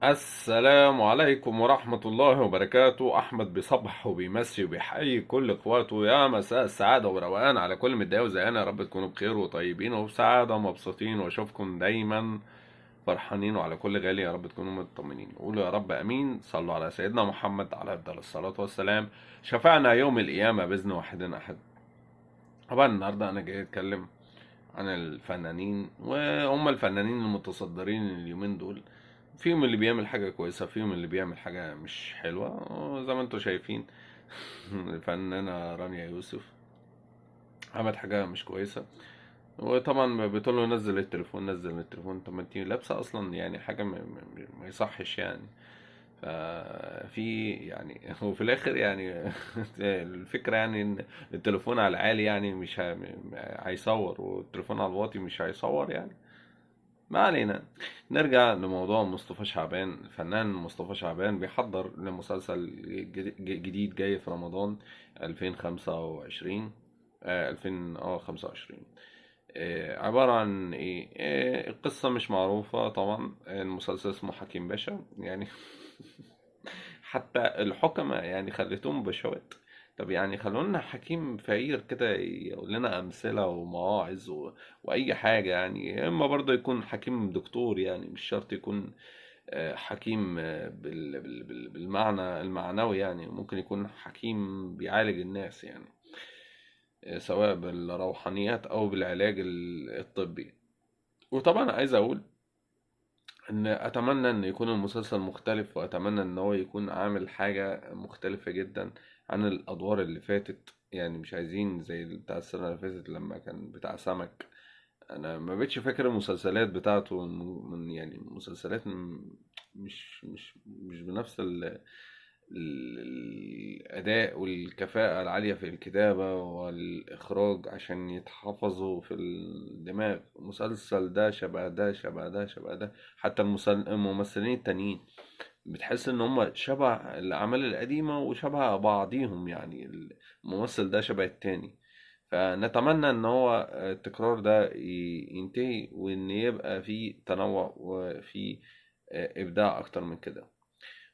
السلام عليكم ورحمة الله وبركاته. أحمد بيصبح وبيمسي وبيحيي كل إخواته. يا مساء السعادة وروقان على كل متضايق وزهقان، يا رب تكونوا بخير وطيبين وبسعادة ومبسوطين، وأشوفكم دايما فرحانين، وعلى كل غالي يا رب تكونوا مطمنين. قولوا يا رب أمين. صلوا على سيدنا محمد عليه أفضل الصلاة والسلام. شفعنا يوم القيامة بإذن واحد أحد. طبعا النهاردة أنا جاي أتكلم عن الفنانين، وهم الفنانين المتصدرين اليومين دول. فيهم اللي بيعمل حاجة كويسة، فيهم اللي بيعمل حاجة مش حلوة، زي ما انتوا شايفين. الفنانة رانيا يوسف عملت حاجة مش كويسة، وطبعا بتقول له نزل التليفون نزل التليفون. طب ما انتي لابسة اصلا يعني حاجة ما يصحش يعني. ففي يعني وفي الاخر يعني الفكرة يعني ان التليفون على العالي يعني مش هيصور، والتليفون على الواطي مش هيصور يعني. ما علينا. نرجع لموضوع مصطفى شعبان. الفنان مصطفى شعبان بيحضر لمسلسل جديد جاي في رمضان 2025. 2025. عبارة عن ايه؟ القصة مش معروفة طبعا. المسلسل اسمه حكيم باشا يعني. حتى الحكماء يعني خليتهم بشوات. طب يعني خلونا حكيم فقير كده يقول لنا أمثلة ومواعظ وأي حاجة يعني. يا إما برضه يكون حكيم دكتور، يعني مش شرط يكون حكيم بالمعنى المعنوي، يعني ممكن يكون حكيم بيعالج الناس يعني. سواء بالروحانيات أو بالعلاج الطبي. وطبعا عايز أقول ان اتمنى ان يكون المسلسل مختلف، واتمنى ان هو يكون عامل حاجة مختلفة جدا عن الادوار اللي فاتت. يعني مش عايزين زي بتاع السنة اللي فاتت لما كان بتاع سمك. انا ما بقتش فاكر المسلسلات بتاعته من يعني مسلسلات مش بنفس الاداء والكفاءة العالية في الكتابة والاخراج عشان يتحفظوا في الدماغ. المسلسل ده شبه ده شبه ده شبه ده. حتى الممثلين التانيين بتحس ان هم شبه الاعمال القديمة وشبه بعضيهم، يعني الممثل ده شبه التاني. فنتمنى ان هو التكرار ده ينتهي، وان يبقى فيه تنوع وفي ابداع اكتر من كده.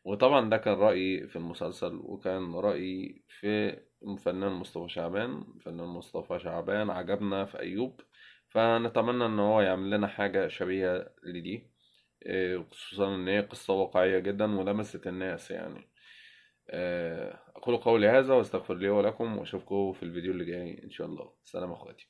وطبعا ده كان رأيي في المسلسل، وكان رأيي في الفنان مصطفى شعبان. الفنان مصطفى شعبان عجبنا في أيوب، فنتمنى ان هو يعمل لنا حاجة شبيهة لدي. خصوصا ان هي قصة واقعية جدا ولمست الناس يعني. أقول قولي هذا واستغفر لي ولكم، وأشوفكم في الفيديو اللي جاي إن شاء الله. سلام أخواتي.